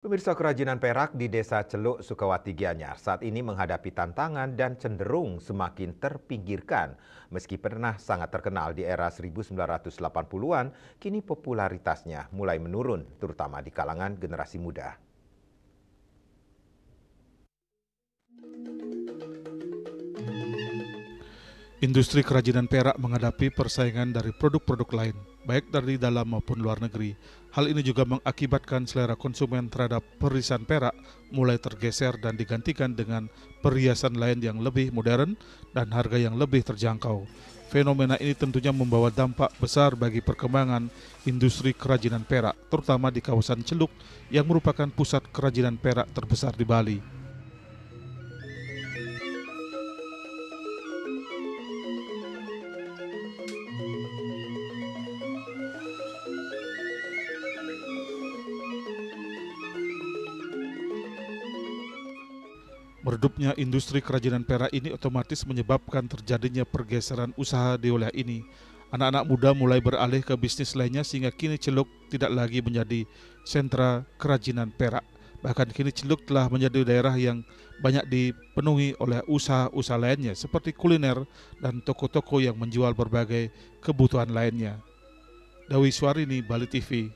Pemirsa, kerajinan perak di Desa Celuk, Sukawati Gianyar saat ini menghadapi tantangan dan cenderung semakin terpinggirkan. Meski pernah sangat terkenal di era 1980-an, kini popularitasnya mulai menurun, terutama di kalangan generasi muda. Industri kerajinan perak menghadapi persaingan dari produk-produk lain, baik dari dalam maupun luar negeri. Hal ini juga mengakibatkan selera konsumen terhadap perhiasan perak mulai tergeser dan digantikan dengan perhiasan lain yang lebih modern dan harga yang lebih terjangkau. Fenomena ini tentunya membawa dampak besar bagi perkembangan industri kerajinan perak, terutama di kawasan Celuk yang merupakan pusat kerajinan perak terbesar di Bali. Meredupnya industri kerajinan perak ini otomatis menyebabkan terjadinya pergeseran usaha di wilayah ini. Anak-anak muda mulai beralih ke bisnis lainnya sehingga kini Celuk tidak lagi menjadi sentra kerajinan perak. Bahkan kini Celuk telah menjadi daerah yang banyak dipenuhi oleh usaha-usaha lainnya seperti kuliner dan toko-toko yang menjual berbagai kebutuhan lainnya. Dawi Suarini, Bali TV.